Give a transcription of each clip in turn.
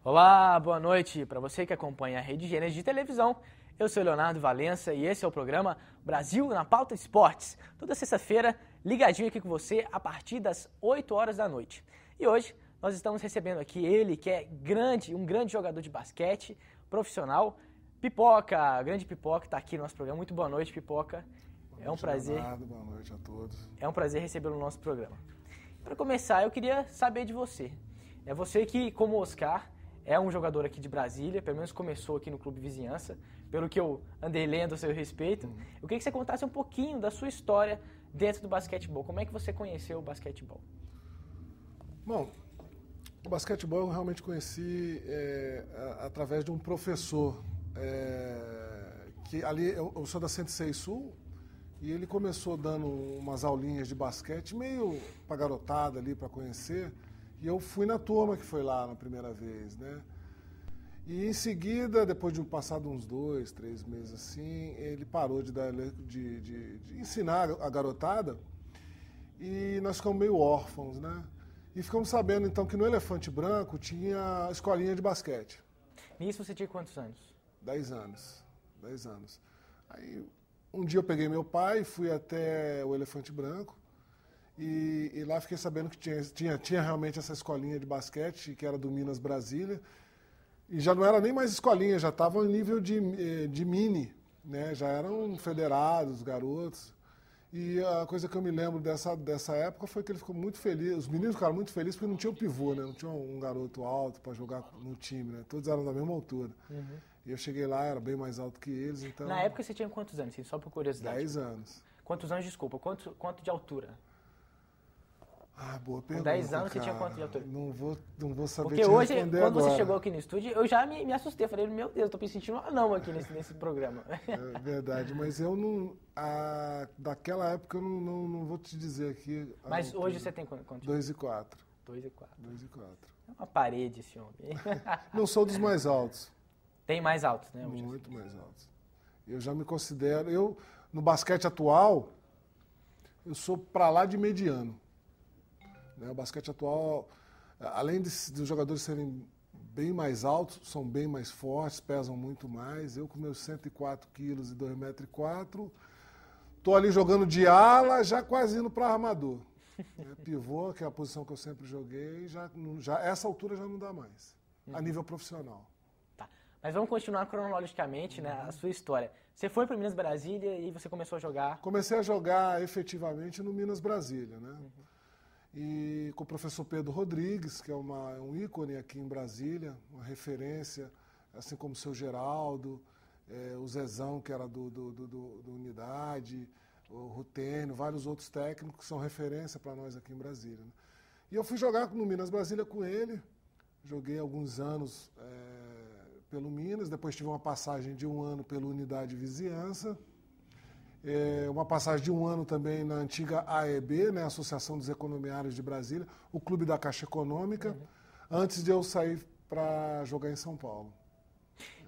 Olá, boa noite para você que acompanha a Rede Gênesis de televisão. Eu sou Leonardo Valença e esse é o programa Brasil na Pauta Esportes. Toda sexta-feira, ligadinho aqui com você a partir das 8 horas da noite. E hoje nós estamos recebendo aqui ele que é um grande jogador de basquete, profissional, Pipoca, grande Pipoca, está aqui no nosso programa. Muito boa noite, Pipoca. É um prazer. Leonardo, boa noite a todos. É um prazer recebê-lo no nosso programa. Para começar, eu queria saber de você. É você que, como Oscar, é um jogador aqui de Brasília, pelo menos começou aqui no Clube Vizinhança, pelo que eu andei lendo a seu respeito. Eu queria que você contasse um pouquinho da sua história dentro do basquetebol. Como é que você conheceu o basquetebol? Bom, o basquetebol eu realmente conheci através de um professor, que ali eu sou da 106 Sul, e ele começou dando umas aulinhas de basquete, meio pra garotada ali para conhecer. E eu fui na turma que foi lá na primeira vez, né? E em seguida, depois de passado uns 2, 3 meses assim, ele parou de ensinar a garotada e nós ficamos meio órfãos, né? E ficamos sabendo então que no Elefante Branco tinha escolinha de basquete. Nisso você tinha quantos anos? 10 anos. 10 anos. Aí um dia eu peguei meu pai e fui até o Elefante Branco. E lá fiquei sabendo que tinha realmente essa escolinha de basquete, que era do Minas Brasília. E já não era nem mais escolinha, já estava em nível de mini, né? Já eram federados, garotos. E a coisa que eu me lembro dessa época foi que ele ficou muito feliz, os meninos ficaram muito felizes porque não tinha um pivô, né? Não tinha um garoto alto para jogar no time, né? Todos eram da mesma altura. Uhum. E eu cheguei lá, era bem mais alto que eles, então... Na época você tinha quantos anos, assim, só por curiosidade? 10 anos. Quantos anos, desculpa, quanto de altura? Ah, boa pergunta. Com 10 anos você tinha quanto de altura? Não vou saber porque te hoje, responder quando agora. Você chegou aqui no estúdio, eu já me assustei. Eu falei, meu Deus, eu tô me sentindo um anão aqui nesse programa. É verdade, mas eu não... daquela época eu não vou te dizer aqui... Mas hoje você tem quanto? 2 e 4. 2 e 4. 2 e 4. É uma parede esse homem. Não sou dos mais altos. Tem mais altos, né? Muito mais altos. Eu já me considero... no basquete atual, eu sou pra lá de mediano. O basquete atual, além dos jogadores serem bem mais altos, são bem mais fortes, pesam muito mais. Eu com meus 104 quilos e 2,4 m, estou ali jogando de ala, já quase indo para armador. Pivô, que é a posição que eu sempre joguei, essa altura já não dá mais, a nível profissional. Tá. Mas vamos continuar cronologicamente, né, a sua história. Você foi para o Minas Brasília e você começou a jogar? Comecei a jogar efetivamente no Minas Brasília, né? E com o professor Pedro Rodrigues, que é um ícone aqui em Brasília, uma referência, assim como o seu Geraldo, o Zezão, que era do Unidade, o Rutênio, vários outros técnicos que são referência para nós aqui em Brasília, né? E eu fui jogar no Minas Brasília com ele, joguei alguns anos pelo Minas, depois tive uma passagem de 1 ano pelo Unidade Vizinhança, uma passagem de 1 ano também na antiga AEB, né, Associação dos Economiários de Brasília, o Clube da Caixa Econômica, antes de eu sair para jogar em São Paulo.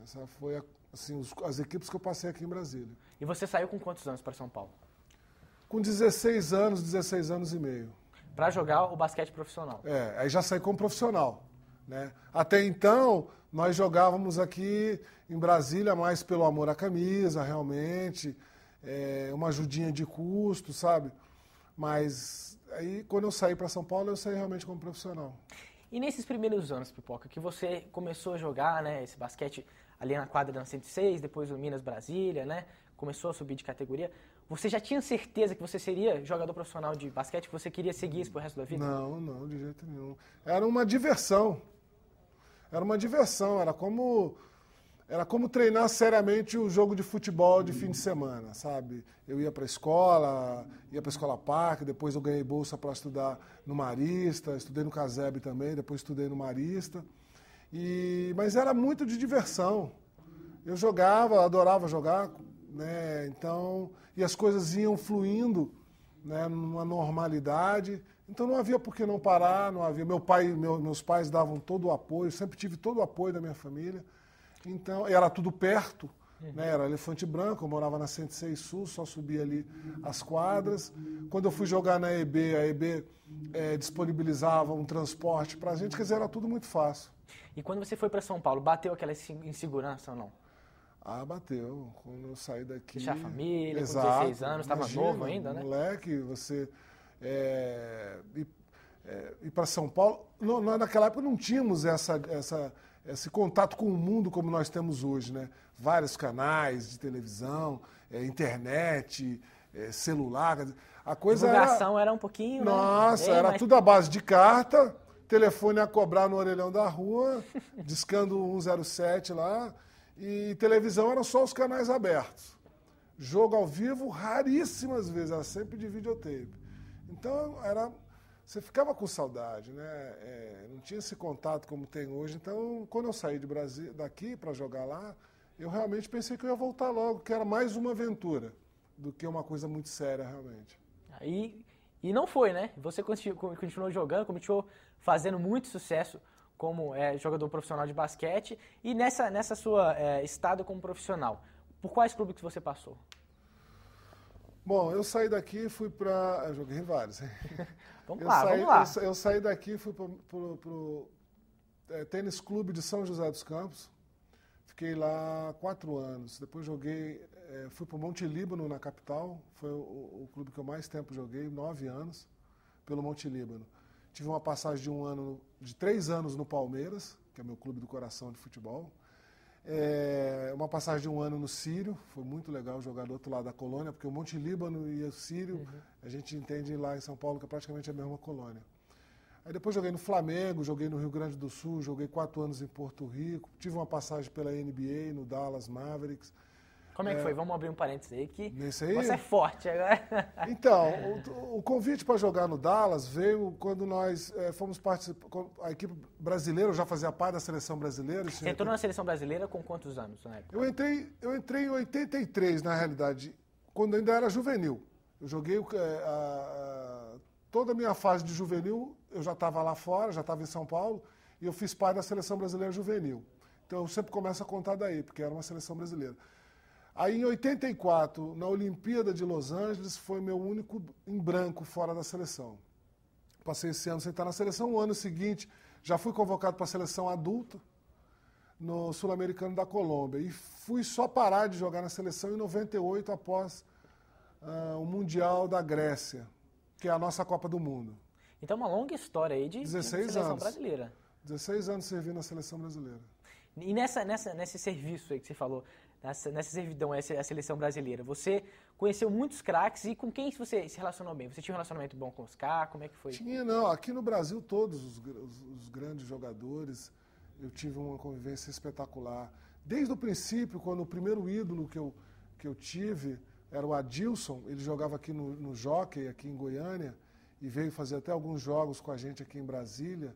Essa foi assim, as equipes que eu passei aqui em Brasília. E você saiu com quantos anos para São Paulo? Com 16 anos e meio. Para jogar o basquete profissional? Aí já saí como profissional, né? Até então, nós jogávamos aqui em Brasília mais pelo amor à camisa, realmente... uma ajudinha de custo, sabe? Mas aí, quando eu saí para São Paulo, eu saí realmente como profissional. E nesses primeiros anos, Pipoca, que você começou a jogar, né, esse basquete ali na quadra da 106, depois o Minas Brasília, né, começou a subir de categoria, você já tinha certeza que você seria jogador profissional de basquete, que você queria seguir isso pro resto da vida? Não, de jeito nenhum. Era uma diversão. Era como treinar seriamente o jogo de futebol de fim de semana, sabe? Eu ia para a escola Parque, depois eu ganhei bolsa para estudar no Marista, estudei no Caseb também, depois estudei no Marista. Mas era muito de diversão. Eu jogava, adorava jogar, né? Então, e as coisas iam fluindo, né, numa normalidade. Então não havia por que não parar, não havia. Meus pais davam todo o apoio, sempre tive todo o apoio da minha família. Então, era tudo perto, né? Era Elefante Branco, eu morava na 106 Sul, só subia ali as quadras. Quando eu fui jogar na EB, a EB disponibilizava um transporte para a gente, quer dizer, era tudo muito fácil. E quando você foi para São Paulo, bateu aquela insegurança ou não? Ah, bateu. Quando eu saí daqui... Deixar a família, Exato, com 16 anos, estava novo ainda, né? Moleque, você... ir para São Paulo... naquela época não tínhamos esse contato com o mundo como nós temos hoje, né? Vários canais de televisão, internet, celular. A coisa divulgação era um pouquinho, né? Nossa, era tudo à base de carta, telefone a cobrar no orelhão da rua, discando 107 lá, e televisão eram só os canais abertos. Jogo ao vivo, raríssimas vezes, era sempre de videotape. Então, você ficava com saudade, né? Não tinha esse contato como tem hoje. Então, quando eu saí daqui para jogar lá, eu realmente pensei que eu ia voltar logo, que era mais uma aventura do que uma coisa muito séria, realmente. E não foi, né? Você continuou jogando, continuou fazendo muito sucesso como jogador profissional de basquete. E nessa sua estado como profissional, por quais clubes que você passou? Bom, eu saí daqui e fui para... Eu joguei em vários, hein? Vamos lá. Eu saí daqui e fui para o Tênis Clube de São José dos Campos. Fiquei lá 4 anos. Depois fui para o Monte Líbano, na capital. Foi o clube que eu mais tempo joguei, 9 anos, pelo Monte Líbano. Tive uma passagem de 3 anos no Palmeiras, que é meu clube do coração de futebol. Uma passagem de 1 ano no Sírio, foi muito legal jogar do outro lado da colônia, porque o Monte Líbano e o Sírio, a gente entende lá em São Paulo que é praticamente a mesma colônia. Aí depois joguei no Flamengo, joguei no Rio Grande do Sul, joguei 4 anos em Porto Rico, tive uma passagem pela NBA, no Dallas Mavericks. Como é que foi? Vamos abrir um parênteses aí que Nesse aí? Você é forte agora. Então, o convite para jogar no Dallas veio quando nós fomos participar, a equipe brasileira, eu já fazia parte da seleção brasileira. Você entrou na seleção brasileira com quantos anos na época? Eu entrei em 83, na realidade, quando ainda era juvenil. Eu joguei toda a minha fase de juvenil, eu já estava lá fora, já estava em São Paulo, e eu fiz parte da seleção brasileira juvenil. Então eu sempre começo a contar daí, porque era uma seleção brasileira. Aí, em 84, na Olimpíada de Los Angeles, foi meu único em branco fora da seleção. Passei esse ano sem estar na seleção. O ano seguinte, já fui convocado para a seleção adulta, no Sul-Americano da Colômbia. E fui só parar de jogar na seleção em 98, após o Mundial da Grécia, que é a nossa Copa do Mundo. Então, uma longa história aí de 16 seleção anos. Brasileira. 16 anos servindo na seleção brasileira. E nesse serviço aí que você falou, nessa servidão, a seleção brasileira, você conheceu muitos craques e com quem você se relacionou bem? Você tinha um relacionamento bom com os caras? Como é que foi? Tinha, não. Aqui no Brasil, todos os grandes jogadores, eu tive uma convivência espetacular. Desde o princípio, quando o primeiro ídolo que eu tive era o Adilson, ele jogava aqui no Jockey, aqui em Goiânia, e veio fazer até alguns jogos com a gente aqui em Brasília.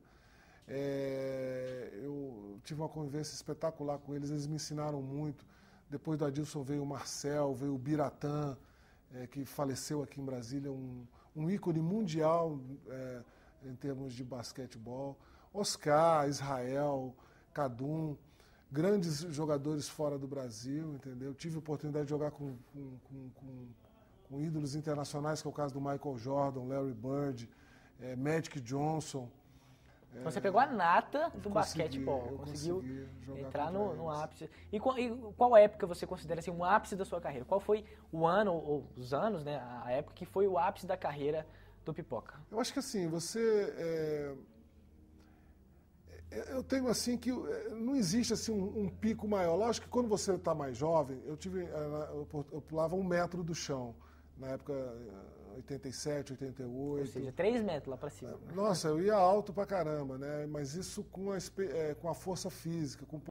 Eu tive uma convivência espetacular com eles me ensinaram muito. Depois do Adilson veio o Marcel, veio o Biratã, que faleceu aqui em Brasília, um ícone mundial em termos de basquetebol. Oscar, Israel, Kadum, grandes jogadores fora do Brasil, entendeu? Tive a oportunidade de jogar com ídolos internacionais, que é o caso do Michael Jordan, Larry Bird, Magic Johnson. Então você pegou a nata do basquetebol, conseguiu entrar no ápice. E qual época você considera assim, um ápice da sua carreira? Qual foi o ano, ou os anos, né, a época que foi o ápice da carreira do Pipoca? Eu acho que assim, eu tenho assim que não existe assim um pico maior. Lógico que quando você está mais jovem, eu pulava 1 metro do chão, na época 87, 88. Ou seja, 3 metros lá para cima. Nossa, eu ia alto pra caramba, né? Mas isso com a força física, com